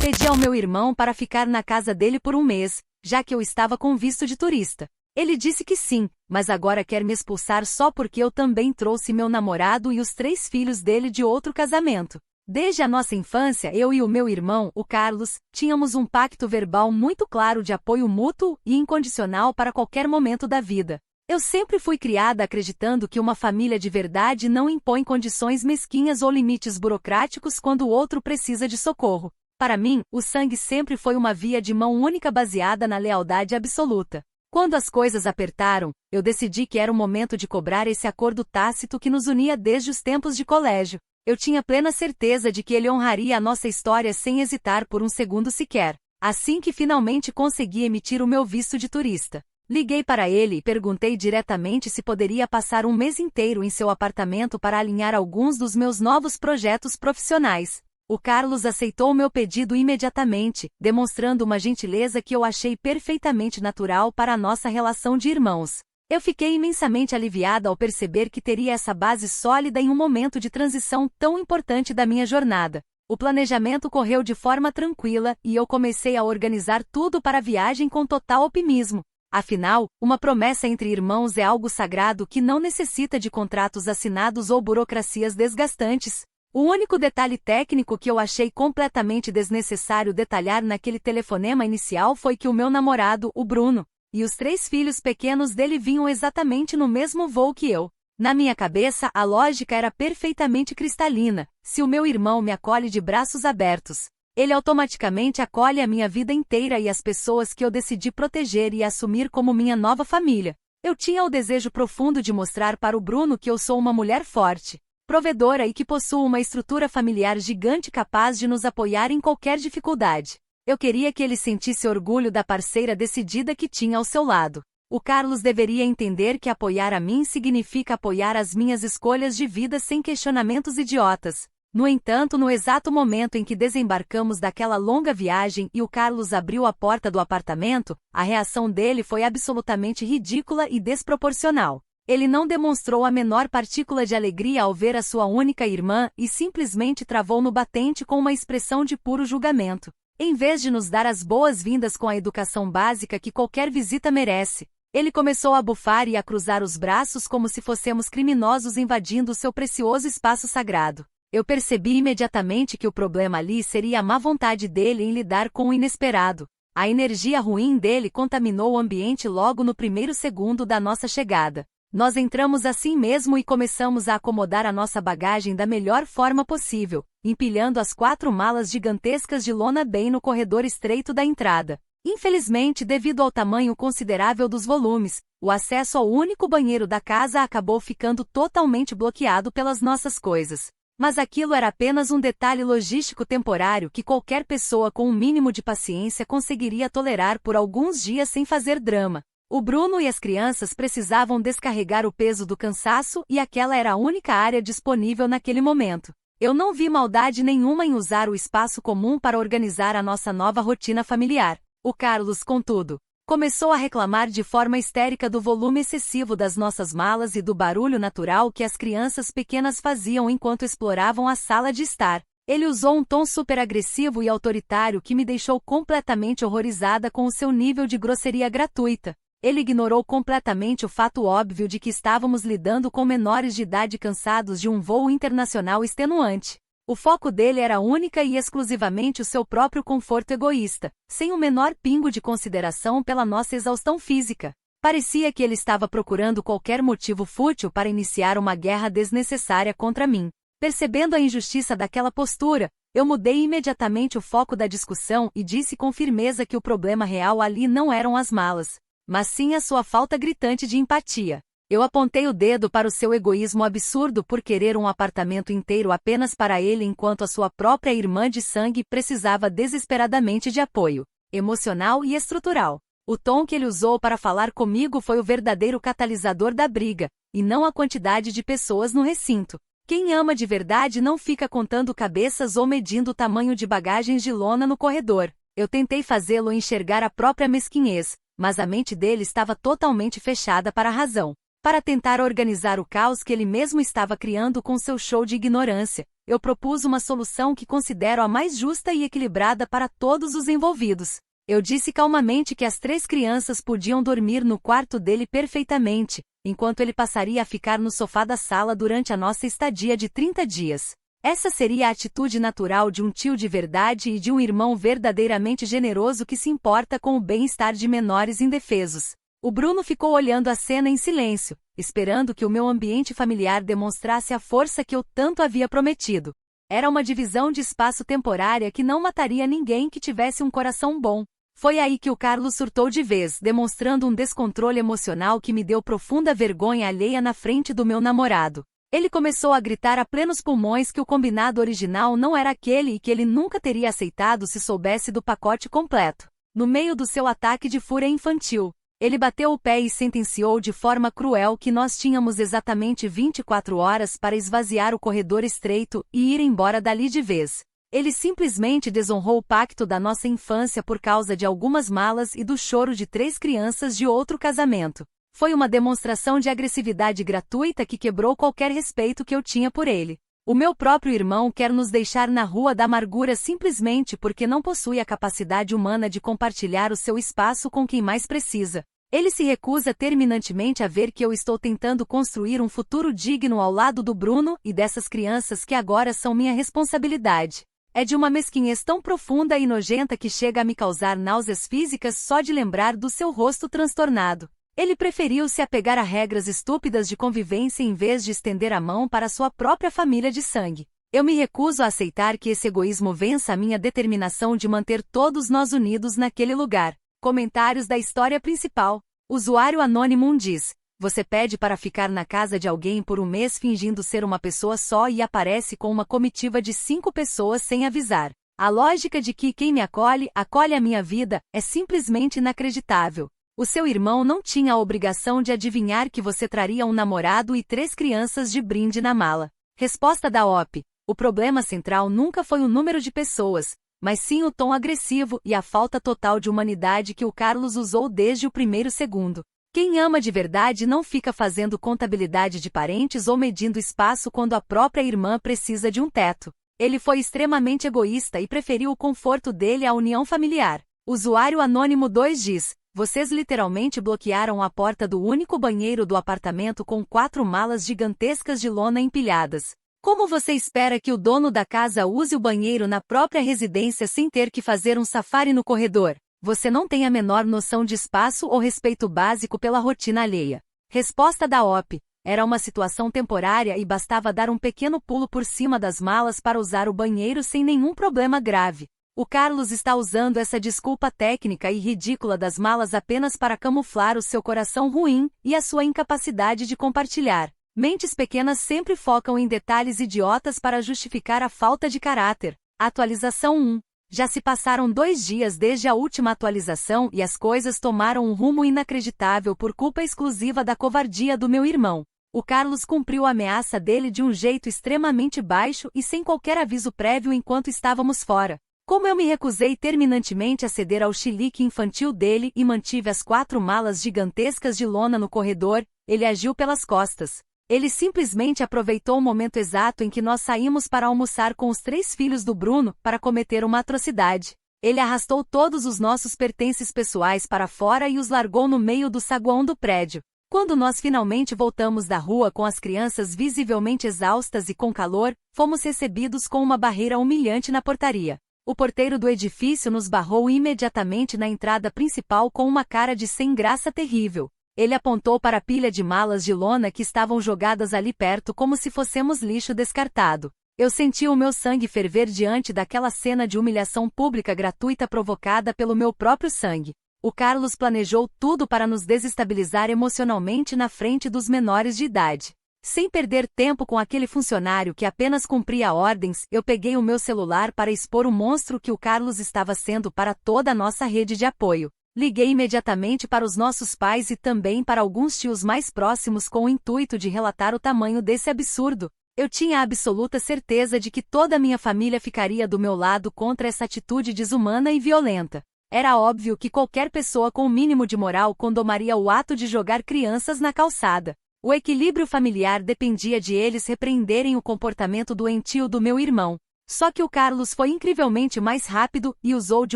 Pedi ao meu irmão para ficar na casa dele por um mês, já que eu estava com visto de turista. Ele disse que sim, mas agora quer me expulsar só porque eu também trouxe meu namorado e os 3 filhos dele de outro casamento. Desde a nossa infância, eu e o meu irmão, o Carlos, tínhamos um pacto verbal muito claro de apoio mútuo e incondicional para qualquer momento da vida. Eu sempre fui criada acreditando que uma família de verdade não impõe condições mesquinhas ou limites burocráticos quando o outro precisa de socorro. Para mim, o sangue sempre foi uma via de mão única baseada na lealdade absoluta. Quando as coisas apertaram, eu decidi que era o momento de cobrar esse acordo tácito que nos unia desde os tempos de colégio. Eu tinha plena certeza de que ele honraria a nossa história sem hesitar por um segundo sequer. Assim que finalmente consegui emitir o meu visto de turista, liguei para ele e perguntei diretamente se poderia passar um mês inteiro em seu apartamento para alinhar alguns dos meus novos projetos profissionais. O Carlos aceitou meu pedido imediatamente, demonstrando uma gentileza que eu achei perfeitamente natural para a nossa relação de irmãos. Eu fiquei imensamente aliviada ao perceber que teria essa base sólida em um momento de transição tão importante da minha jornada. O planejamento correu de forma tranquila e eu comecei a organizar tudo para a viagem com total otimismo. Afinal, uma promessa entre irmãos é algo sagrado que não necessita de contratos assinados ou burocracias desgastantes. O único detalhe técnico que eu achei completamente desnecessário detalhar naquele telefonema inicial foi que o meu namorado, o Bruno, e os 3 filhos pequenos dele vinham exatamente no mesmo voo que eu. Na minha cabeça, a lógica era perfeitamente cristalina. Se o meu irmão me acolhe de braços abertos, ele automaticamente acolhe a minha vida inteira e as pessoas que eu decidi proteger e assumir como minha nova família. Eu tinha o desejo profundo de mostrar para o Bruno que eu sou uma mulher forte, provedora e que possuo uma estrutura familiar gigante capaz de nos apoiar em qualquer dificuldade. Eu queria que ele sentisse orgulho da parceira decidida que tinha ao seu lado. O Carlos deveria entender que apoiar a mim significa apoiar as minhas escolhas de vida sem questionamentos idiotas. No entanto, no exato momento em que desembarcamos daquela longa viagem e o Carlos abriu a porta do apartamento, a reação dele foi absolutamente ridícula e desproporcional. Ele não demonstrou a menor partícula de alegria ao ver a sua única irmã e simplesmente travou no batente com uma expressão de puro julgamento. Em vez de nos dar as boas-vindas com a educação básica que qualquer visita merece, ele começou a bufar e a cruzar os braços como se fôssemos criminosos invadindo seu precioso espaço sagrado. Eu percebi imediatamente que o problema ali seria a má vontade dele em lidar com o inesperado. A energia ruim dele contaminou o ambiente logo no primeiro segundo da nossa chegada. Nós entramos assim mesmo e começamos a acomodar a nossa bagagem da melhor forma possível, empilhando as 4 malas gigantescas de lona bem no corredor estreito da entrada. Infelizmente, devido ao tamanho considerável dos volumes, o acesso ao único banheiro da casa acabou ficando totalmente bloqueado pelas nossas coisas. Mas aquilo era apenas um detalhe logístico temporário que qualquer pessoa com um mínimo de paciência conseguiria tolerar por alguns dias sem fazer drama. O Bruno e as crianças precisavam descarregar o peso do cansaço e aquela era a única área disponível naquele momento. Eu não vi maldade nenhuma em usar o espaço comum para organizar a nossa nova rotina familiar. O Carlos, contudo, começou a reclamar de forma histérica do volume excessivo das nossas malas e do barulho natural que as crianças pequenas faziam enquanto exploravam a sala de estar. Ele usou um tom super agressivo e autoritário que me deixou completamente horrorizada com o seu nível de grosseria gratuita. Ele ignorou completamente o fato óbvio de que estávamos lidando com menores de idade cansados de um voo internacional extenuante. O foco dele era única e exclusivamente o seu próprio conforto egoísta, sem o menor pingo de consideração pela nossa exaustão física. Parecia que ele estava procurando qualquer motivo fútil para iniciar uma guerra desnecessária contra mim. Percebendo a injustiça daquela postura, eu mudei imediatamente o foco da discussão e disse com firmeza que o problema real ali não eram as malas, mas sim a sua falta gritante de empatia. Eu apontei o dedo para o seu egoísmo absurdo por querer um apartamento inteiro apenas para ele enquanto a sua própria irmã de sangue precisava desesperadamente de apoio emocional e estrutural. O tom que ele usou para falar comigo foi o verdadeiro catalisador da briga, e não a quantidade de pessoas no recinto. Quem ama de verdade não fica contando cabeças ou medindo o tamanho de bagagens de lona no corredor. Eu tentei fazê-lo enxergar a própria mesquinhez, mas a mente dele estava totalmente fechada para a razão. Para tentar organizar o caos que ele mesmo estava criando com seu show de ignorância, eu propus uma solução que considero a mais justa e equilibrada para todos os envolvidos. Eu disse calmamente que as 3 crianças podiam dormir no quarto dele perfeitamente, enquanto ele passaria a ficar no sofá da sala durante a nossa estadia de 30 dias. Essa seria a atitude natural de um tio de verdade e de um irmão verdadeiramente generoso que se importa com o bem-estar de menores indefesos. O Bruno ficou olhando a cena em silêncio, esperando que o meu ambiente familiar demonstrasse a força que eu tanto havia prometido. Era uma divisão de espaço temporária que não mataria ninguém que tivesse um coração bom. Foi aí que o Carlos surtou de vez, demonstrando um descontrole emocional que me deu profunda vergonha alheia na frente do meu namorado. Ele começou a gritar a plenos pulmões que o combinado original não era aquele e que ele nunca teria aceitado se soubesse do pacote completo. No meio do seu ataque de fúria infantil, ele bateu o pé e sentenciou de forma cruel que nós tínhamos exatamente 24 horas para esvaziar o corredor estreito e ir embora dali de vez. Ele simplesmente desonrou o pacto da nossa infância por causa de algumas malas e do choro de 3 crianças de outro casamento. Foi uma demonstração de agressividade gratuita que quebrou qualquer respeito que eu tinha por ele. O meu próprio irmão quer nos deixar na rua da amargura simplesmente porque não possui a capacidade humana de compartilhar o seu espaço com quem mais precisa. Ele se recusa terminantemente a ver que eu estou tentando construir um futuro digno ao lado do Bruno e dessas crianças que agora são minha responsabilidade. É de uma mesquinhez tão profunda e nojenta que chega a me causar náuseas físicas só de lembrar do seu rosto transtornado. Ele preferiu se apegar a regras estúpidas de convivência em vez de estender a mão para sua própria família de sangue. Eu me recuso a aceitar que esse egoísmo vença a minha determinação de manter todos nós unidos naquele lugar. Comentários da história principal. Usuário Anônimo diz: você pede para ficar na casa de alguém por um mês fingindo ser uma pessoa só e aparece com uma comitiva de 5 pessoas sem avisar. A lógica de que quem me acolhe, acolhe a minha vida, é simplesmente inacreditável. O seu irmão não tinha a obrigação de adivinhar que você traria um namorado e 3 crianças de brinde na mala. Resposta da OP. O problema central nunca foi o número de pessoas, mas sim o tom agressivo e a falta total de humanidade que o Carlos usou desde o primeiro segundo. Quem ama de verdade não fica fazendo contabilidade de parentes ou medindo espaço quando a própria irmã precisa de um teto. Ele foi extremamente egoísta e preferiu o conforto dele à união familiar. Usuário Anônimo 2 diz: vocês literalmente bloquearam a porta do único banheiro do apartamento com 4 malas gigantescas de lona empilhadas. Como você espera que o dono da casa use o banheiro na própria residência sem ter que fazer um safari no corredor? Você não tem a menor noção de espaço ou respeito básico pela rotina alheia. Resposta da OP. Era uma situação temporária e bastava dar um pequeno pulo por cima das malas para usar o banheiro sem nenhum problema grave. O Carlos está usando essa desculpa técnica e ridícula das malas apenas para camuflar o seu coração ruim e a sua incapacidade de compartilhar. Mentes pequenas sempre focam em detalhes idiotas para justificar a falta de caráter. Atualização 1. Já se passaram 2 dias desde a última atualização e as coisas tomaram um rumo inacreditável por culpa exclusiva da covardia do meu irmão. O Carlos cumpriu a ameaça dele de um jeito extremamente baixo e sem qualquer aviso prévio enquanto estávamos fora. Como eu me recusei terminantemente a ceder ao chilique infantil dele e mantive as 4 malas gigantescas de lona no corredor, ele agiu pelas costas. Ele simplesmente aproveitou o momento exato em que nós saímos para almoçar com os 3 filhos do Bruno, para cometer uma atrocidade. Ele arrastou todos os nossos pertences pessoais para fora e os largou no meio do saguão do prédio. Quando nós finalmente voltamos da rua com as crianças visivelmente exaustas e com calor, fomos recebidos com uma barreira humilhante na portaria. O porteiro do edifício nos barrou imediatamente na entrada principal com uma cara de sem graça terrível. Ele apontou para a pilha de malas de lona que estavam jogadas ali perto como se fossemos lixo descartado. Eu senti o meu sangue ferver diante daquela cena de humilhação pública gratuita provocada pelo meu próprio sangue. O Carlos planejou tudo para nos desestabilizar emocionalmente na frente dos menores de idade. Sem perder tempo com aquele funcionário que apenas cumpria ordens, eu peguei o meu celular para expor o monstro que o Carlos estava sendo para toda a nossa rede de apoio. Liguei imediatamente para os nossos pais e também para alguns tios mais próximos com o intuito de relatar o tamanho desse absurdo. Eu tinha a absoluta certeza de que toda a minha família ficaria do meu lado contra essa atitude desumana e violenta. Era óbvio que qualquer pessoa com o mínimo de moral condomaria o ato de jogar crianças na calçada. O equilíbrio familiar dependia de eles repreenderem o comportamento doentio do meu irmão. Só que o Carlos foi incrivelmente mais rápido e usou de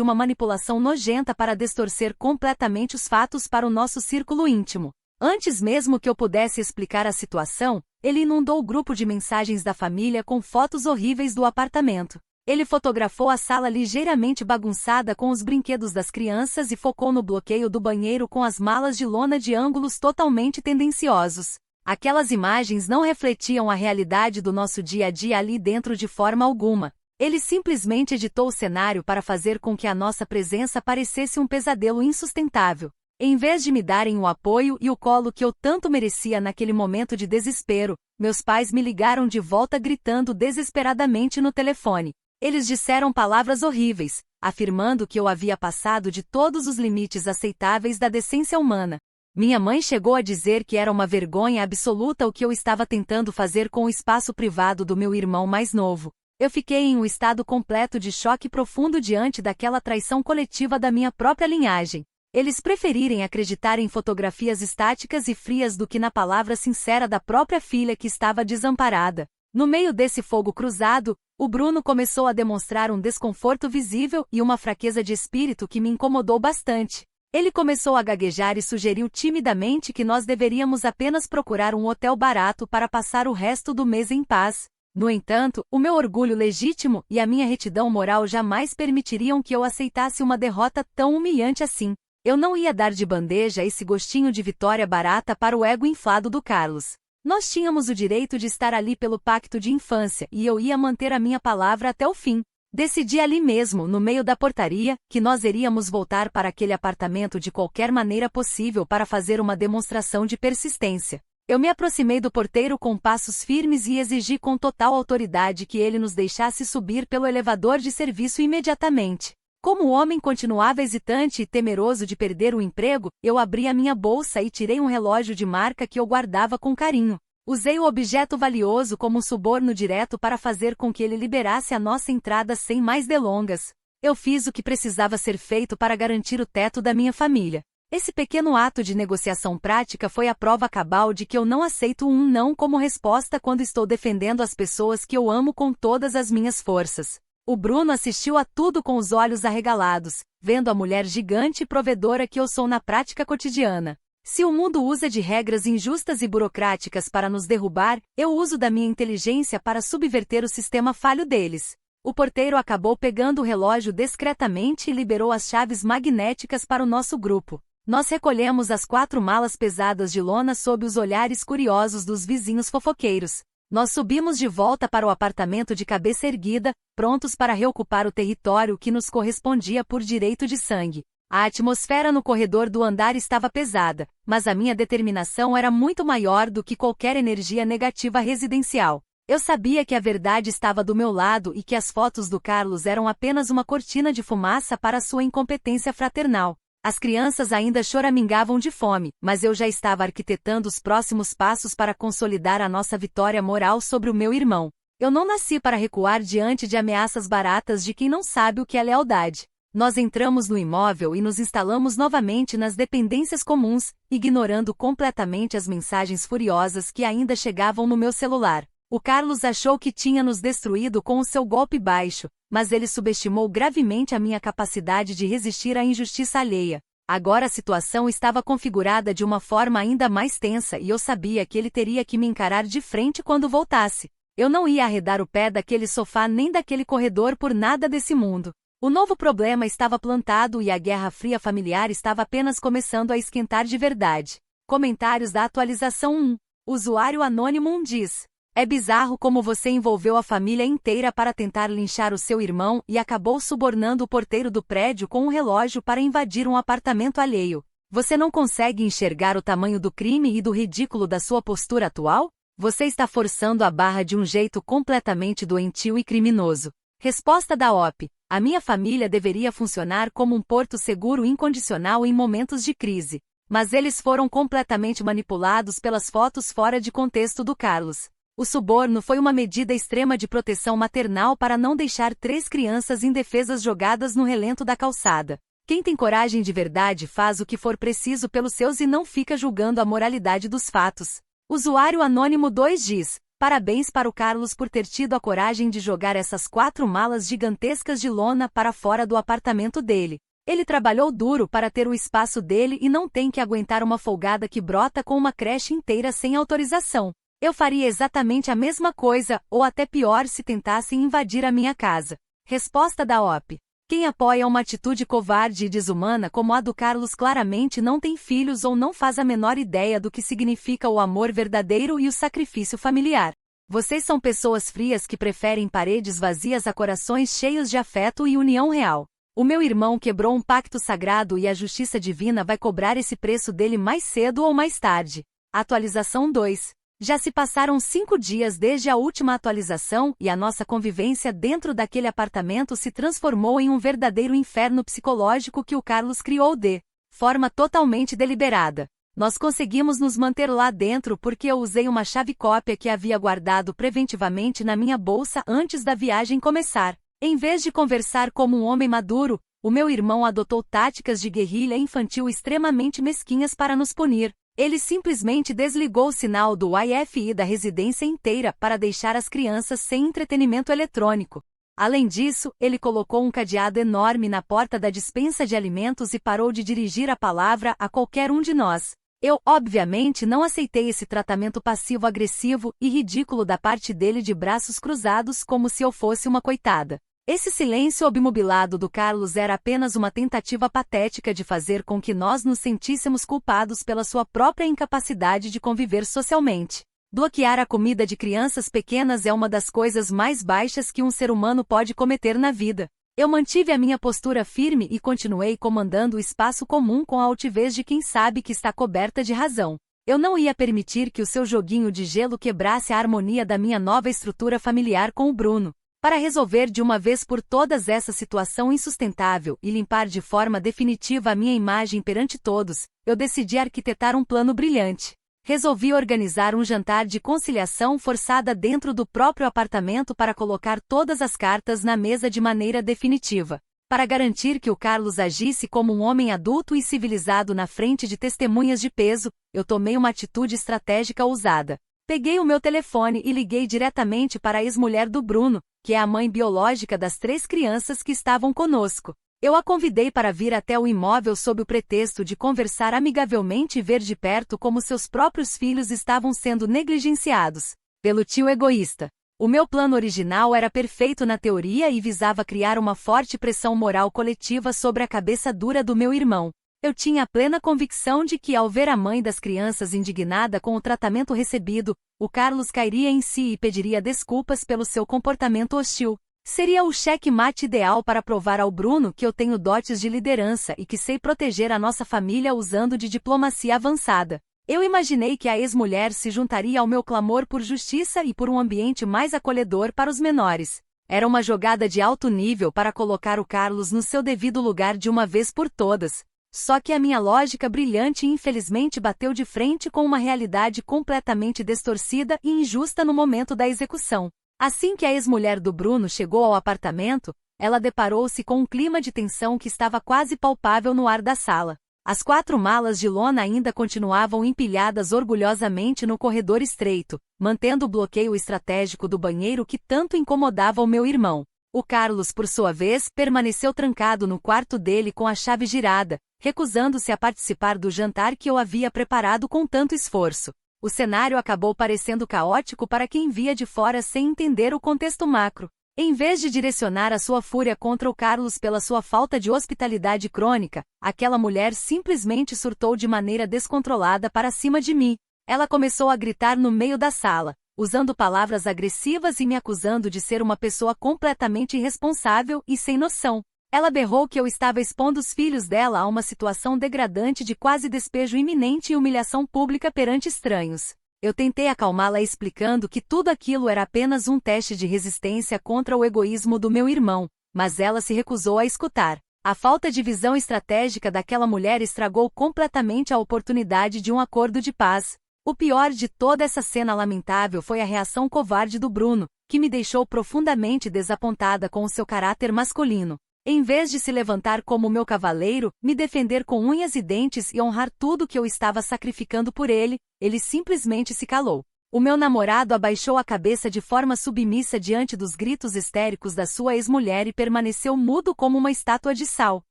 uma manipulação nojenta para distorcer completamente os fatos para o nosso círculo íntimo. Antes mesmo que eu pudesse explicar a situação, ele inundou o grupo de mensagens da família com fotos horríveis do apartamento. Ele fotografou a sala ligeiramente bagunçada com os brinquedos das crianças e focou no bloqueio do banheiro com as malas de lona de ângulos totalmente tendenciosos. Aquelas imagens não refletiam a realidade do nosso dia a dia ali dentro de forma alguma. Ele simplesmente editou o cenário para fazer com que a nossa presença parecesse um pesadelo insustentável. Em vez de me darem o apoio e o colo que eu tanto merecia naquele momento de desespero, meus pais me ligaram de volta gritando desesperadamente no telefone. Eles disseram palavras horríveis, afirmando que eu havia passado de todos os limites aceitáveis da decência humana. Minha mãe chegou a dizer que era uma vergonha absoluta o que eu estava tentando fazer com o espaço privado do meu irmão mais novo. Eu fiquei em um estado completo de choque profundo diante daquela traição coletiva da minha própria linhagem. Eles preferirem acreditar em fotografias estáticas e frias do que na palavra sincera da própria filha que estava desamparada. No meio desse fogo cruzado, o Bruno começou a demonstrar um desconforto visível e uma fraqueza de espírito que me incomodou bastante. Ele começou a gaguejar e sugeriu timidamente que nós deveríamos apenas procurar um hotel barato para passar o resto do mês em paz. No entanto, o meu orgulho legítimo e a minha retidão moral jamais permitiriam que eu aceitasse uma derrota tão humilhante assim. Eu não ia dar de bandeja esse gostinho de vitória barata para o ego inflado do Carlos. Nós tínhamos o direito de estar ali pelo pacto de infância e eu ia manter a minha palavra até o fim. Decidi ali mesmo, no meio da portaria, que nós iríamos voltar para aquele apartamento de qualquer maneira possível para fazer uma demonstração de persistência. Eu me aproximei do porteiro com passos firmes e exigi com total autoridade que ele nos deixasse subir pelo elevador de serviço imediatamente. Como o homem continuava hesitante e temeroso de perder o emprego, eu abri a minha bolsa e tirei um relógio de marca que eu guardava com carinho. Usei o objeto valioso como um suborno direto para fazer com que ele liberasse a nossa entrada sem mais delongas. Eu fiz o que precisava ser feito para garantir o teto da minha família. Esse pequeno ato de negociação prática foi a prova cabal de que eu não aceito um não como resposta quando estou defendendo as pessoas que eu amo com todas as minhas forças. O Bruno assistiu a tudo com os olhos arregalados, vendo a mulher gigante e provedora que eu sou na prática cotidiana. Se o mundo usa de regras injustas e burocráticas para nos derrubar, eu uso da minha inteligência para subverter o sistema falho deles. O porteiro acabou pegando o relógio discretamente e liberou as chaves magnéticas para o nosso grupo. Nós recolhemos as 4 malas pesadas de lona sob os olhares curiosos dos vizinhos fofoqueiros. Nós subimos de volta para o apartamento de cabeça erguida, prontos para reocupar o território que nos correspondia por direito de sangue. A atmosfera no corredor do andar estava pesada, mas a minha determinação era muito maior do que qualquer energia negativa residencial. Eu sabia que a verdade estava do meu lado e que as fotos do Carlos eram apenas uma cortina de fumaça para sua incompetência fraternal. As crianças ainda choramingavam de fome, mas eu já estava arquitetando os próximos passos para consolidar a nossa vitória moral sobre o meu irmão. Eu não nasci para recuar diante de ameaças baratas de quem não sabe o que é lealdade. Nós entramos no imóvel e nos instalamos novamente nas dependências comuns, ignorando completamente as mensagens furiosas que ainda chegavam no meu celular. O Carlos achou que tinha nos destruído com o seu golpe baixo, mas ele subestimou gravemente a minha capacidade de resistir à injustiça alheia. Agora a situação estava configurada de uma forma ainda mais tensa e eu sabia que ele teria que me encarar de frente quando voltasse. Eu não ia arredar o pé daquele sofá nem daquele corredor por nada desse mundo. O novo problema estava plantado e a guerra fria familiar estava apenas começando a esquentar de verdade. Comentários da atualização 1. Usuário Anônimo 1 diz: é bizarro como você envolveu a família inteira para tentar linchar o seu irmão e acabou subornando o porteiro do prédio com um relógio para invadir um apartamento alheio. Você não consegue enxergar o tamanho do crime e do ridículo da sua postura atual? Você está forçando a barra de um jeito completamente doentio e criminoso. Resposta da OP. A minha família deveria funcionar como um porto seguro incondicional em momentos de crise. Mas eles foram completamente manipulados pelas fotos fora de contexto do Carlos. O suborno foi uma medida extrema de proteção maternal para não deixar 3 crianças indefesas jogadas no relento da calçada. Quem tem coragem de verdade faz o que for preciso pelos seus e não fica julgando a moralidade dos fatos. Usuário Anônimo 2 diz: parabéns para o Carlos por ter tido a coragem de jogar essas 4 malas gigantescas de lona para fora do apartamento dele. Ele trabalhou duro para ter o espaço dele e não tem que aguentar uma folgada que brota com uma creche inteira sem autorização. Eu faria exatamente a mesma coisa, ou até pior se tentassem invadir a minha casa. Resposta da OP. Quem apoia uma atitude covarde e desumana como a do Carlos claramente não tem filhos ou não faz a menor ideia do que significa o amor verdadeiro e o sacrifício familiar. Vocês são pessoas frias que preferem paredes vazias a corações cheios de afeto e união real. O meu irmão quebrou um pacto sagrado e a justiça divina vai cobrar esse preço dele mais cedo ou mais tarde. Atualização 2. Já se passaram 5 dias desde a última atualização e a nossa convivência dentro daquele apartamento se transformou em um verdadeiro inferno psicológico que o Carlos criou de forma totalmente deliberada. Nós conseguimos nos manter lá dentro porque eu usei uma chave cópia que havia guardado preventivamente na minha bolsa antes da viagem começar. Em vez de conversar como um homem maduro, o meu irmão adotou táticas de guerrilha infantil extremamente mesquinhas para nos punir. Ele simplesmente desligou o sinal do Wi-Fi da residência inteira para deixar as crianças sem entretenimento eletrônico. Além disso, ele colocou um cadeado enorme na porta da despensa de alimentos e parou de dirigir a palavra a qualquer um de nós. Eu, obviamente, não aceitei esse tratamento passivo-agressivo e ridículo da parte dele de braços cruzados como se eu fosse uma coitada. Esse silêncio obnubilado do Carlos era apenas uma tentativa patética de fazer com que nós nos sentíssemos culpados pela sua própria incapacidade de conviver socialmente. Bloquear a comida de crianças pequenas é uma das coisas mais baixas que um ser humano pode cometer na vida. Eu mantive a minha postura firme e continuei comandando o espaço comum com a altivez de quem sabe que está coberta de razão. Eu não ia permitir que o seu joguinho de gelo quebrasse a harmonia da minha nova estrutura familiar com o Bruno. Para resolver de uma vez por todas essa situação insustentável e limpar de forma definitiva a minha imagem perante todos, eu decidi arquitetar um plano brilhante. Resolvi organizar um jantar de conciliação forçada dentro do próprio apartamento para colocar todas as cartas na mesa de maneira definitiva. Para garantir que o Carlos agisse como um homem adulto e civilizado na frente de testemunhas de peso, eu tomei uma atitude estratégica ousada. Peguei o meu telefone e liguei diretamente para a ex-mulher do Bruno, que é a mãe biológica das 3 crianças que estavam conosco. Eu a convidei para vir até o imóvel sob o pretexto de conversar amigavelmente e ver de perto como seus próprios filhos estavam sendo negligenciados pelo tio egoísta. O meu plano original era perfeito na teoria e visava criar uma forte pressão moral coletiva sobre a cabeça dura do meu irmão. Eu tinha a plena convicção de que, ao ver a mãe das crianças indignada com o tratamento recebido, o Carlos cairia em si e pediria desculpas pelo seu comportamento hostil. Seria o cheque-mate ideal para provar ao Bruno que eu tenho dotes de liderança e que sei proteger a nossa família usando de diplomacia avançada. Eu imaginei que a ex-mulher se juntaria ao meu clamor por justiça e por um ambiente mais acolhedor para os menores. Era uma jogada de alto nível para colocar o Carlos no seu devido lugar de uma vez por todas. Só que a minha lógica brilhante infelizmente bateu de frente com uma realidade completamente distorcida e injusta no momento da execução. Assim que a ex-mulher do Bruno chegou ao apartamento, ela deparou-se com um clima de tensão que estava quase palpável no ar da sala. As 4 malas de lona ainda continuavam empilhadas orgulhosamente no corredor estreito, mantendo o bloqueio estratégico do banheiro que tanto incomodava o meu irmão. O Carlos, por sua vez, permaneceu trancado no quarto dele com a chave girada, recusando-se a participar do jantar que eu havia preparado com tanto esforço. O cenário acabou parecendo caótico para quem via de fora sem entender o contexto macro. Em vez de direcionar a sua fúria contra o Carlos pela sua falta de hospitalidade crônica, aquela mulher simplesmente surtou de maneira descontrolada para cima de mim. Ela começou a gritar no meio da sala, usando palavras agressivas e me acusando de ser uma pessoa completamente irresponsável e sem noção. Ela berrou que eu estava expondo os filhos dela a uma situação degradante de quase despejo iminente e humilhação pública perante estranhos. Eu tentei acalmá-la explicando que tudo aquilo era apenas um teste de resistência contra o egoísmo do meu irmão, mas ela se recusou a escutar. A falta de visão estratégica daquela mulher estragou completamente a oportunidade de um acordo de paz. O pior de toda essa cena lamentável foi a reação covarde do Bruno, que me deixou profundamente desapontada com o seu caráter masculino. Em vez de se levantar como meu cavaleiro, me defender com unhas e dentes e honrar tudo que eu estava sacrificando por ele, ele simplesmente se calou. O meu namorado abaixou a cabeça de forma submissa diante dos gritos histéricos da sua ex-mulher e permaneceu mudo como uma estátua de sal.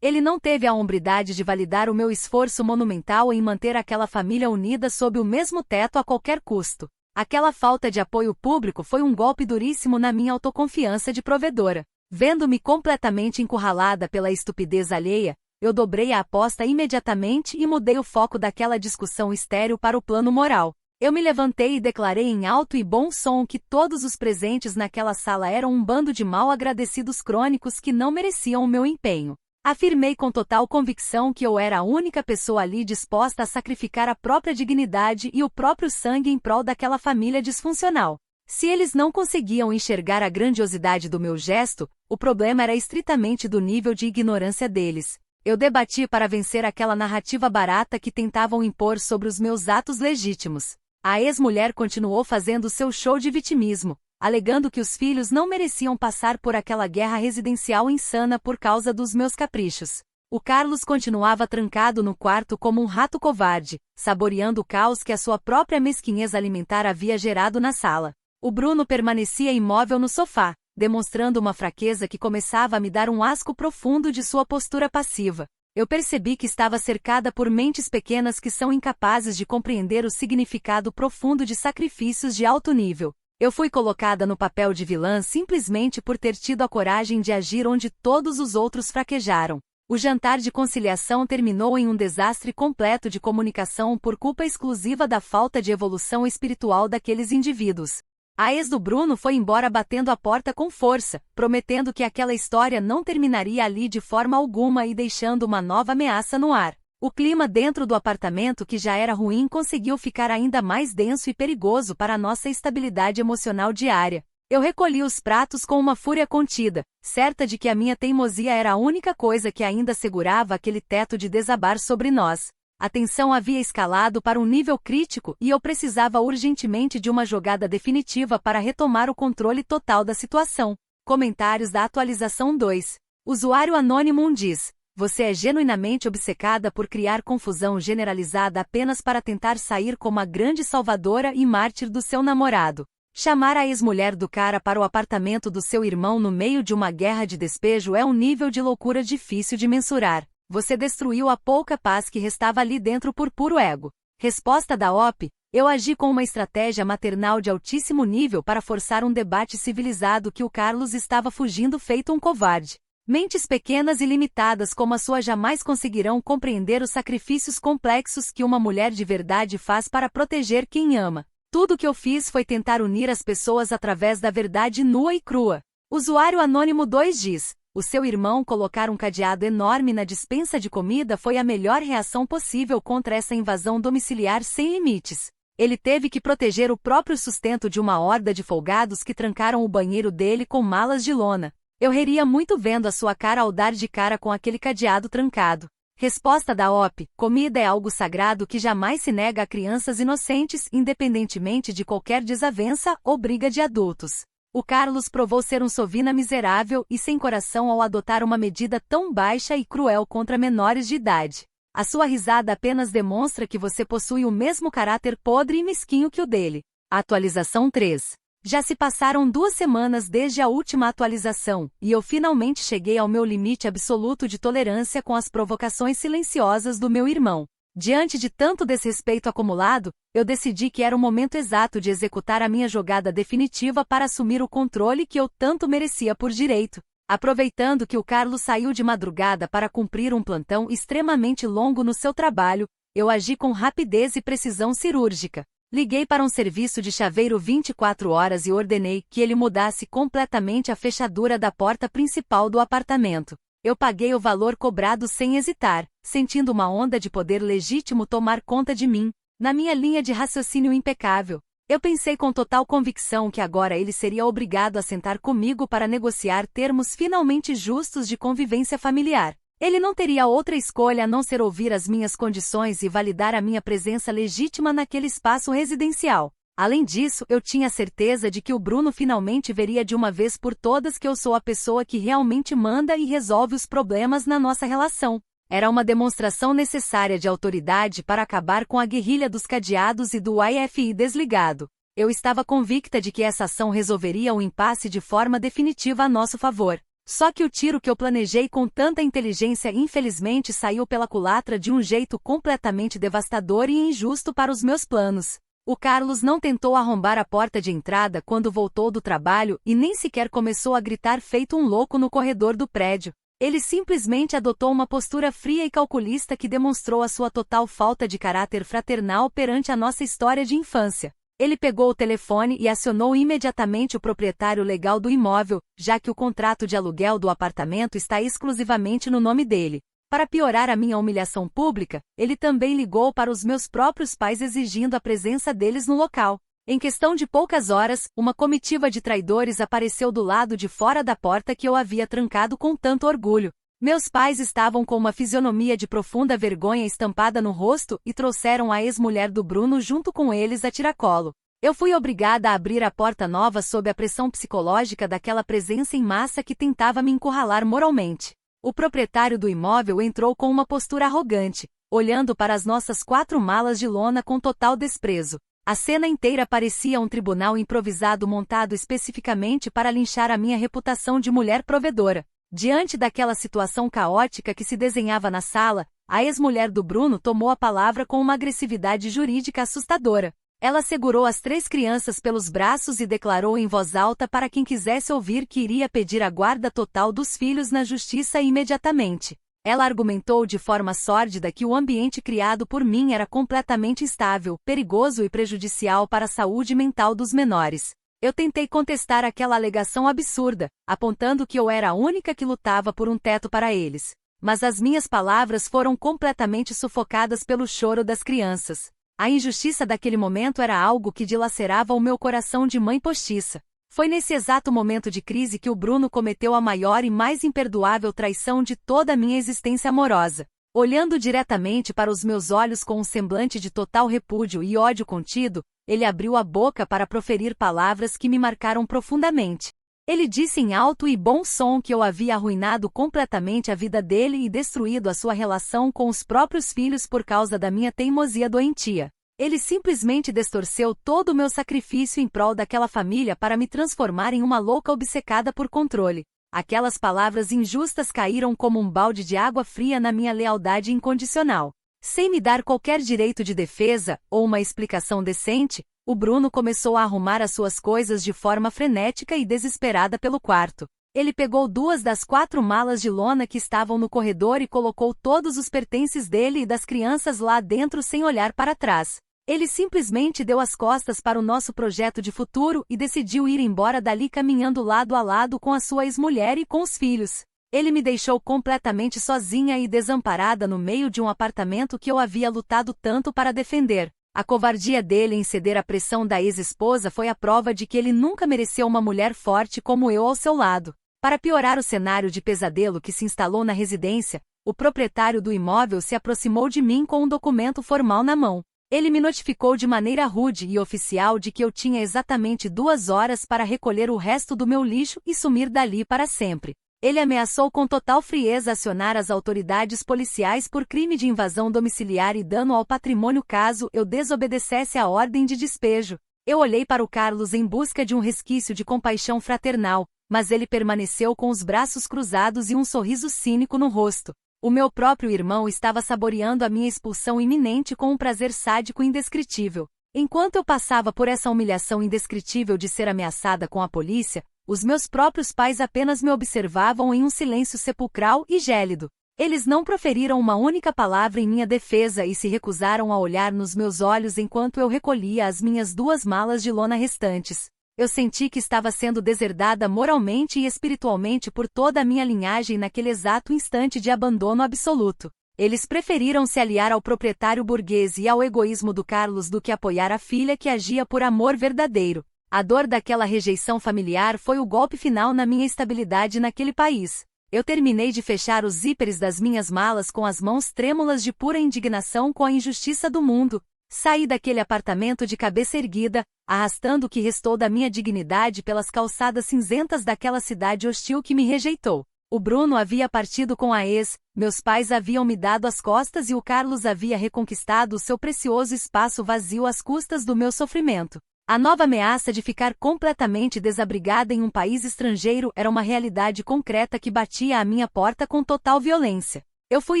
Ele não teve a hombridade de validar o meu esforço monumental em manter aquela família unida sob o mesmo teto a qualquer custo. Aquela falta de apoio público foi um golpe duríssimo na minha autoconfiança de provedora. Vendo-me completamente encurralada pela estupidez alheia, eu dobrei a aposta imediatamente e mudei o foco daquela discussão estéril para o plano moral. Eu me levantei e declarei em alto e bom som que todos os presentes naquela sala eram um bando de mal-agradecidos crônicos que não mereciam o meu empenho. Afirmei com total convicção que eu era a única pessoa ali disposta a sacrificar a própria dignidade e o próprio sangue em prol daquela família disfuncional. Se eles não conseguiam enxergar a grandiosidade do meu gesto, o problema era estritamente do nível de ignorância deles. Eu debati para vencer aquela narrativa barata que tentavam impor sobre os meus atos legítimos. A ex-mulher continuou fazendo seu show de vitimismo, alegando que os filhos não mereciam passar por aquela guerra residencial insana por causa dos meus caprichos. O Carlos continuava trancado no quarto como um rato covarde, saboreando o caos que a sua própria mesquinhez alimentar havia gerado na sala. O Bruno permanecia imóvel no sofá, demonstrando uma fraqueza que começava a me dar um asco profundo de sua postura passiva. Eu percebi que estava cercada por mentes pequenas que são incapazes de compreender o significado profundo de sacrifícios de alto nível. Eu fui colocada no papel de vilã simplesmente por ter tido a coragem de agir onde todos os outros fraquejaram. O jantar de conciliação terminou em um desastre completo de comunicação por culpa exclusiva da falta de evolução espiritual daqueles indivíduos. A ex do Bruno foi embora batendo a porta com força, prometendo que aquela história não terminaria ali de forma alguma e deixando uma nova ameaça no ar. O clima dentro do apartamento, que já era ruim, conseguiu ficar ainda mais denso e perigoso para a nossa estabilidade emocional diária. Eu recolhi os pratos com uma fúria contida, certa de que a minha teimosia era a única coisa que ainda segurava aquele teto de desabar sobre nós. A tensão havia escalado para um nível crítico e eu precisava urgentemente de uma jogada definitiva para retomar o controle total da situação. Comentários da atualização 2. Usuário Anônimo 1 diz: você é genuinamente obcecada por criar confusão generalizada apenas para tentar sair como a grande salvadora e mártir do seu namorado. Chamar a ex-mulher do cara para o apartamento do seu irmão no meio de uma guerra de despejo é um nível de loucura difícil de mensurar. Você destruiu a pouca paz que restava ali dentro por puro ego. Resposta da OP: eu agi com uma estratégia maternal de altíssimo nível para forçar um debate civilizado que o Carlos estava fugindo feito um covarde. Mentes pequenas e limitadas como a sua jamais conseguirão compreender os sacrifícios complexos que uma mulher de verdade faz para proteger quem ama. Tudo que eu fiz foi tentar unir as pessoas através da verdade nua e crua. Usuário Anônimo 2 diz: o seu irmão colocar um cadeado enorme na despensa de comida foi a melhor reação possível contra essa invasão domiciliar sem limites. Ele teve que proteger o próprio sustento de uma horda de folgados que trancaram o banheiro dele com malas de lona. Eu riria muito vendo a sua cara ao dar de cara com aquele cadeado trancado. Resposta da OP: comida é algo sagrado que jamais se nega a crianças inocentes, independentemente de qualquer desavença ou briga de adultos. O Carlos provou ser um sovina miserável e sem coração ao adotar uma medida tão baixa e cruel contra menores de idade. A sua risada apenas demonstra que você possui o mesmo caráter podre e mesquinho que o dele. Atualização 3. Já se passaram 2 semanas desde a última atualização, e eu finalmente cheguei ao meu limite absoluto de tolerância com as provocações silenciosas do meu irmão. Diante de tanto desrespeito acumulado, eu decidi que era o momento exato de executar a minha jogada definitiva para assumir o controle que eu tanto merecia por direito. Aproveitando que o Carlos saiu de madrugada para cumprir um plantão extremamente longo no seu trabalho, eu agi com rapidez e precisão cirúrgica. Liguei para um serviço de chaveiro 24 horas e ordenei que ele mudasse completamente a fechadura da porta principal do apartamento. Eu paguei o valor cobrado sem hesitar, sentindo uma onda de poder legítimo tomar conta de mim, na minha linha de raciocínio impecável. Eu pensei com total convicção que agora ele seria obrigado a sentar comigo para negociar termos finalmente justos de convivência familiar. Ele não teria outra escolha a não ser ouvir as minhas condições e validar a minha presença legítima naquele espaço residencial. Além disso, eu tinha certeza de que o Bruno finalmente veria de uma vez por todas que eu sou a pessoa que realmente manda e resolve os problemas na nossa relação. Era uma demonstração necessária de autoridade para acabar com a guerrilha dos cadeados e do Wi-Fi desligado. Eu estava convicta de que essa ação resolveria o impasse de forma definitiva a nosso favor. Só que o tiro que eu planejei com tanta inteligência infelizmente saiu pela culatra de um jeito completamente devastador e injusto para os meus planos. O Carlos não tentou arrombar a porta de entrada quando voltou do trabalho e nem sequer começou a gritar feito um louco no corredor do prédio. Ele simplesmente adotou uma postura fria e calculista que demonstrou a sua total falta de caráter fraternal perante a nossa história de infância. Ele pegou o telefone e acionou imediatamente o proprietário legal do imóvel, já que o contrato de aluguel do apartamento está exclusivamente no nome dele. Para piorar a minha humilhação pública, ele também ligou para os meus próprios pais exigindo a presença deles no local. Em questão de poucas horas, uma comitiva de traidores apareceu do lado de fora da porta que eu havia trancado com tanto orgulho. Meus pais estavam com uma fisionomia de profunda vergonha estampada no rosto e trouxeram a ex-mulher do Bruno junto com eles a tiracolo. Eu fui obrigada a abrir a porta nova sob a pressão psicológica daquela presença em massa que tentava me encurralar moralmente. O proprietário do imóvel entrou com uma postura arrogante, olhando para as nossas 4 malas de lona com total desprezo. A cena inteira parecia um tribunal improvisado montado especificamente para linchar a minha reputação de mulher provedora. Diante daquela situação caótica que se desenhava na sala, a ex-mulher do Bruno tomou a palavra com uma agressividade jurídica assustadora. Ela segurou as 3 crianças pelos braços e declarou em voz alta para quem quisesse ouvir que iria pedir a guarda total dos filhos na justiça imediatamente. Ela argumentou de forma sórdida que o ambiente criado por mim era completamente instável, perigoso e prejudicial para a saúde mental dos menores. Eu tentei contestar aquela alegação absurda, apontando que eu era a única que lutava por um teto para eles. Mas as minhas palavras foram completamente sufocadas pelo choro das crianças. A injustiça daquele momento era algo que dilacerava o meu coração de mãe postiça. Foi nesse exato momento de crise que o Bruno cometeu a maior e mais imperdoável traição de toda a minha existência amorosa. Olhando diretamente para os meus olhos com um semblante de total repúdio e ódio contido, ele abriu a boca para proferir palavras que me marcaram profundamente. Ele disse em alto e bom som que eu havia arruinado completamente a vida dele e destruído a sua relação com os próprios filhos por causa da minha teimosia doentia. Ele simplesmente distorceu todo o meu sacrifício em prol daquela família para me transformar em uma louca obcecada por controle. Aquelas palavras injustas caíram como um balde de água fria na minha lealdade incondicional. Sem me dar qualquer direito de defesa, ou uma explicação decente, o Bruno começou a arrumar as suas coisas de forma frenética e desesperada pelo quarto. Ele pegou 2 das 4 malas de lona que estavam no corredor e colocou todos os pertences dele e das crianças lá dentro sem olhar para trás. Ele simplesmente deu as costas para o nosso projeto de futuro e decidiu ir embora dali caminhando lado a lado com a sua ex-mulher e com os filhos. Ele me deixou completamente sozinha e desamparada no meio de um apartamento que eu havia lutado tanto para defender. A covardia dele em ceder à pressão da ex-esposa foi a prova de que ele nunca mereceu uma mulher forte como eu ao seu lado. Para piorar o cenário de pesadelo que se instalou na residência, o proprietário do imóvel se aproximou de mim com um documento formal na mão. Ele me notificou de maneira rude e oficial de que eu tinha exatamente 2 horas para recolher o resto do meu lixo e sumir dali para sempre. Ele ameaçou com total frieza acionar as autoridades policiais por crime de invasão domiciliar e dano ao patrimônio caso eu desobedecesse a ordem de despejo. Eu olhei para o Carlos em busca de um resquício de compaixão fraternal, mas ele permaneceu com os braços cruzados e um sorriso cínico no rosto. O meu próprio irmão estava saboreando a minha expulsão iminente com um prazer sádico indescritível. Enquanto eu passava por essa humilhação indescritível de ser ameaçada com a polícia, os meus próprios pais apenas me observavam em um silêncio sepulcral e gélido. Eles não proferiram uma única palavra em minha defesa e se recusaram a olhar nos meus olhos enquanto eu recolhia as minhas 2 malas de lona restantes. Eu senti que estava sendo deserdada moralmente e espiritualmente por toda a minha linhagem naquele exato instante de abandono absoluto. Eles preferiram se aliar ao proprietário burguês e ao egoísmo do Carlos do que apoiar a filha que agia por amor verdadeiro. A dor daquela rejeição familiar foi o golpe final na minha estabilidade naquele país. Eu terminei de fechar os zíperes das minhas malas com as mãos trêmulas de pura indignação com a injustiça do mundo. Saí daquele apartamento de cabeça erguida, arrastando o que restou da minha dignidade pelas calçadas cinzentas daquela cidade hostil que me rejeitou. O Bruno havia partido com a ex, meus pais haviam me dado as costas e o Carlos havia reconquistado o seu precioso espaço vazio às custas do meu sofrimento. A nova ameaça de ficar completamente desabrigada em um país estrangeiro era uma realidade concreta que batia à minha porta com total violência. Eu fui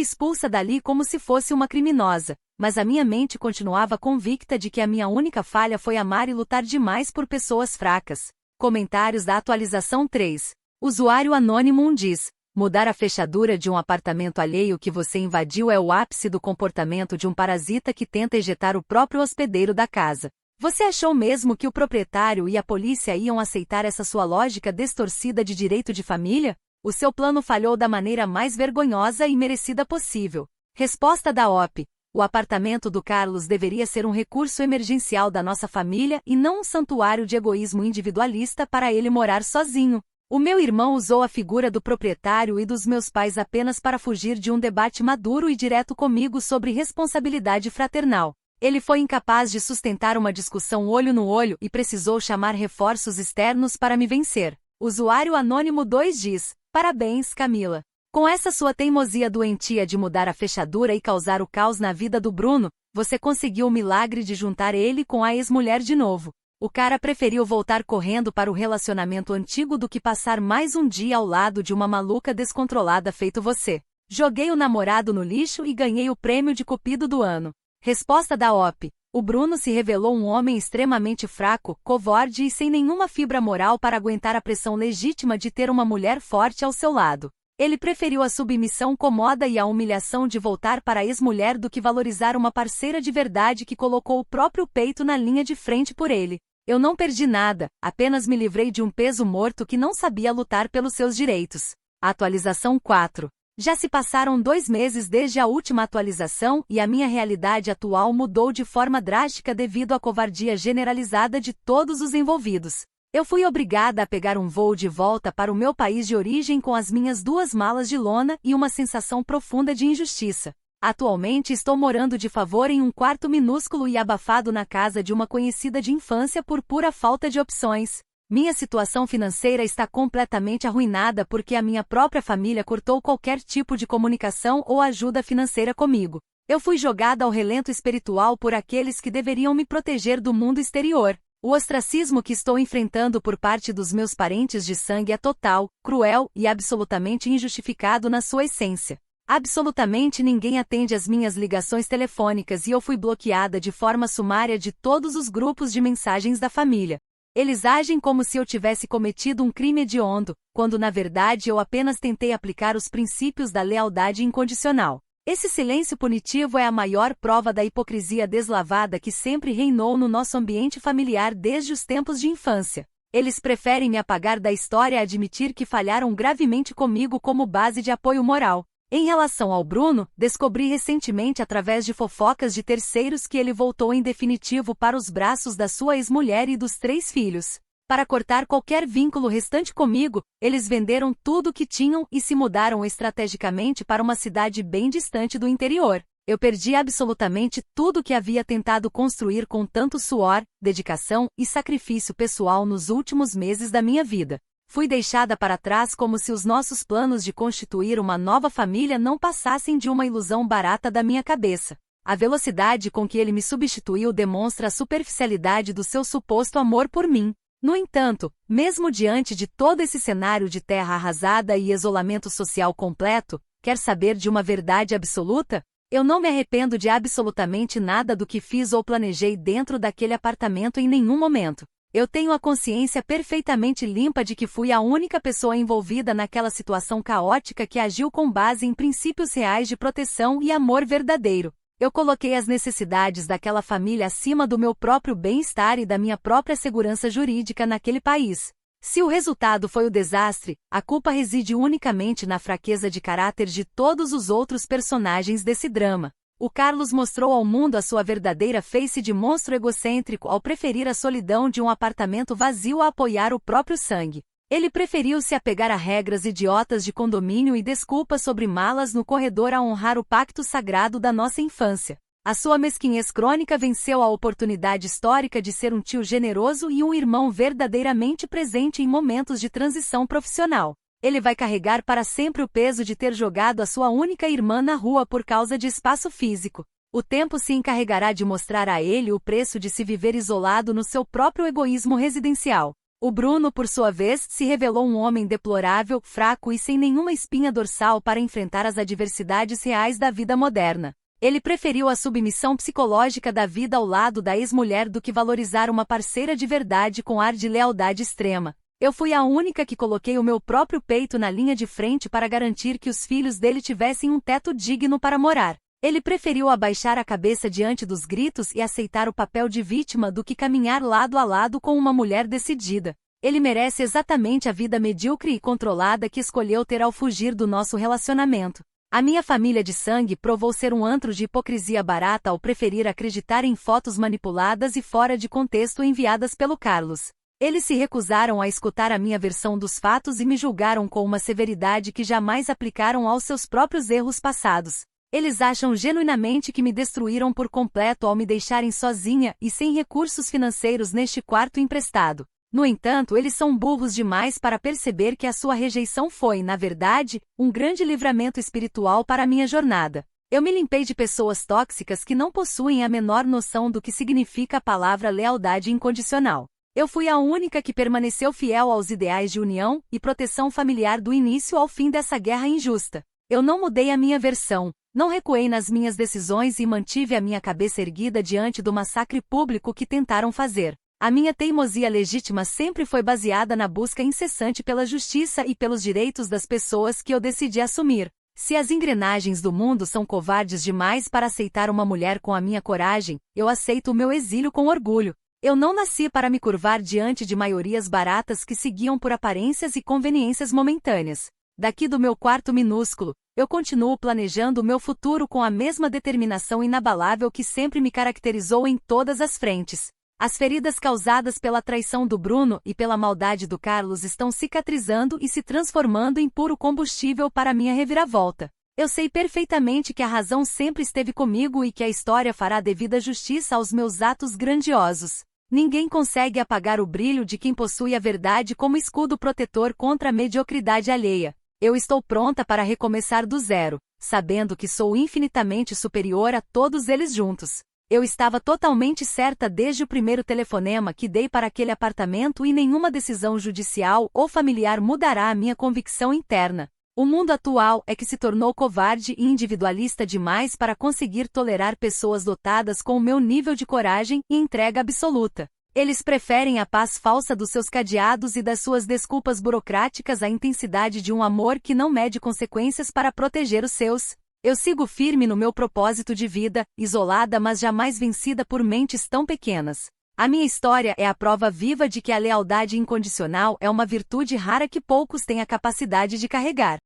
expulsa dali como se fosse uma criminosa, mas a minha mente continuava convicta de que a minha única falha foi amar e lutar demais por pessoas fracas. Comentários da atualização 3. Usuário anônimo 1 diz: mudar a fechadura de um apartamento alheio que você invadiu é o ápice do comportamento de um parasita que tenta ejetar o próprio hospedeiro da casa. Você achou mesmo que o proprietário e a polícia iam aceitar essa sua lógica distorcida de direito de família? O seu plano falhou da maneira mais vergonhosa e merecida possível. Resposta da OP. O apartamento do Carlos deveria ser um recurso emergencial da nossa família e não um santuário de egoísmo individualista para ele morar sozinho. O meu irmão usou a figura do proprietário e dos meus pais apenas para fugir de um debate maduro e direto comigo sobre responsabilidade fraternal. Ele foi incapaz de sustentar uma discussão olho no olho e precisou chamar reforços externos para me vencer. Usuário anônimo 2 diz: parabéns, Camila. Com essa sua teimosia doentia de mudar a fechadura e causar o caos na vida do Bruno, você conseguiu o milagre de juntar ele com a ex-mulher de novo. O cara preferiu voltar correndo para o relacionamento antigo do que passar mais um dia ao lado de uma maluca descontrolada feito você. Joguei o namorado no lixo e ganhei o prêmio de cupido do ano. Resposta da OP. O Bruno se revelou um homem extremamente fraco, covarde e sem nenhuma fibra moral para aguentar a pressão legítima de ter uma mulher forte ao seu lado. Ele preferiu a submissão cômoda e a humilhação de voltar para a ex-mulher do que valorizar uma parceira de verdade que colocou o próprio peito na linha de frente por ele. Eu não perdi nada, apenas me livrei de um peso morto que não sabia lutar pelos seus direitos. Atualização 4. Já se passaram 2 meses desde a última atualização e a minha realidade atual mudou de forma drástica devido à covardia generalizada de todos os envolvidos. Eu fui obrigada a pegar um voo de volta para o meu país de origem com as minhas 2 malas de lona e uma sensação profunda de injustiça. Atualmente estou morando de favor em um quarto minúsculo e abafado na casa de uma conhecida de infância por pura falta de opções. Minha situação financeira está completamente arruinada porque a minha própria família cortou qualquer tipo de comunicação ou ajuda financeira comigo. Eu fui jogada ao relento espiritual por aqueles que deveriam me proteger do mundo exterior. O ostracismo que estou enfrentando por parte dos meus parentes de sangue é total, cruel e absolutamente injustificado na sua essência. Absolutamente ninguém atende às minhas ligações telefônicas e eu fui bloqueada de forma sumária de todos os grupos de mensagens da família. Eles agem como se eu tivesse cometido um crime hediondo, quando na verdade eu apenas tentei aplicar os princípios da lealdade incondicional. Esse silêncio punitivo é a maior prova da hipocrisia deslavada que sempre reinou no nosso ambiente familiar desde os tempos de infância. Eles preferem me apagar da história e admitir que falharam gravemente comigo como base de apoio moral. Em relação ao Bruno, descobri recentemente através de fofocas de terceiros que ele voltou em definitivo para os braços da sua ex-mulher e dos 3 filhos. Para cortar qualquer vínculo restante comigo, eles venderam tudo o que tinham e se mudaram estrategicamente para uma cidade bem distante do interior. Eu perdi absolutamente tudo o que havia tentado construir com tanto suor, dedicação e sacrifício pessoal nos últimos meses da minha vida. Fui deixada para trás como se os nossos planos de constituir uma nova família não passassem de uma ilusão barata da minha cabeça. A velocidade com que ele me substituiu demonstra a superficialidade do seu suposto amor por mim. No entanto, mesmo diante de todo esse cenário de terra arrasada e isolamento social completo, quer saber de uma verdade absoluta? Eu não me arrependo de absolutamente nada do que fiz ou planejei dentro daquele apartamento em nenhum momento. Eu tenho a consciência perfeitamente limpa de que fui a única pessoa envolvida naquela situação caótica que agiu com base em princípios reais de proteção e amor verdadeiro. Eu coloquei as necessidades daquela família acima do meu próprio bem-estar e da minha própria segurança jurídica naquele país. Se o resultado foi o desastre, a culpa reside unicamente na fraqueza de caráter de todos os outros personagens desse drama. O Carlos mostrou ao mundo a sua verdadeira face de monstro egocêntrico ao preferir a solidão de um apartamento vazio a apoiar o próprio sangue. Ele preferiu se apegar a regras idiotas de condomínio e desculpas sobre malas no corredor a honrar o pacto sagrado da nossa infância. A sua mesquinhez crônica venceu a oportunidade histórica de ser um tio generoso e um irmão verdadeiramente presente em momentos de transição profissional. Ele vai carregar para sempre o peso de ter jogado a sua única irmã na rua por causa de espaço físico. O tempo se encarregará de mostrar a ele o preço de se viver isolado no seu próprio egoísmo residencial. O Bruno, por sua vez, se revelou um homem deplorável, fraco e sem nenhuma espinha dorsal para enfrentar as adversidades reais da vida moderna. Ele preferiu a submissão psicológica da vida ao lado da ex-mulher do que valorizar uma parceira de verdade com ar de lealdade extrema. Eu fui a única que coloquei o meu próprio peito na linha de frente para garantir que os filhos dele tivessem um teto digno para morar. Ele preferiu abaixar a cabeça diante dos gritos e aceitar o papel de vítima do que caminhar lado a lado com uma mulher decidida. Ele merece exatamente a vida medíocre e controlada que escolheu ter ao fugir do nosso relacionamento. A minha família de sangue provou ser um antro de hipocrisia barata ao preferir acreditar em fotos manipuladas e fora de contexto enviadas pelo Carlos. Eles se recusaram a escutar a minha versão dos fatos e me julgaram com uma severidade que jamais aplicaram aos seus próprios erros passados. Eles acham genuinamente que me destruíram por completo ao me deixarem sozinha e sem recursos financeiros neste quarto emprestado. No entanto, eles são burros demais para perceber que a sua rejeição foi, na verdade, um grande livramento espiritual para a minha jornada. Eu me limpei de pessoas tóxicas que não possuem a menor noção do que significa a palavra lealdade incondicional. Eu fui a única que permaneceu fiel aos ideais de união e proteção familiar do início ao fim dessa guerra injusta. Eu não mudei a minha versão, não recuei nas minhas decisões e mantive a minha cabeça erguida diante do massacre público que tentaram fazer. A minha teimosia legítima sempre foi baseada na busca incessante pela justiça e pelos direitos das pessoas que eu decidi assumir. Se as engrenagens do mundo são covardes demais para aceitar uma mulher com a minha coragem, eu aceito o meu exílio com orgulho. Eu não nasci para me curvar diante de maiorias baratas que seguiam por aparências e conveniências momentâneas. Daqui do meu quarto minúsculo, eu continuo planejando o meu futuro com a mesma determinação inabalável que sempre me caracterizou em todas as frentes. As feridas causadas pela traição do Bruno e pela maldade do Carlos estão cicatrizando e se transformando em puro combustível para minha reviravolta. Eu sei perfeitamente que a razão sempre esteve comigo e que a história fará devida justiça aos meus atos grandiosos. Ninguém consegue apagar o brilho de quem possui a verdade como escudo protetor contra a mediocridade alheia. Eu estou pronta para recomeçar do zero, sabendo que sou infinitamente superior a todos eles juntos. Eu estava totalmente certa desde o primeiro telefonema que dei para aquele apartamento e nenhuma decisão judicial ou familiar mudará a minha convicção interna. O mundo atual é que se tornou covarde e individualista demais para conseguir tolerar pessoas dotadas com o meu nível de coragem e entrega absoluta. Eles preferem a paz falsa dos seus cadeados e das suas desculpas burocráticas à intensidade de um amor que não mede consequências para proteger os seus. Eu sigo firme no meu propósito de vida, isolada mas jamais vencida por mentes tão pequenas. A minha história é a prova viva de que a lealdade incondicional é uma virtude rara que poucos têm a capacidade de carregar.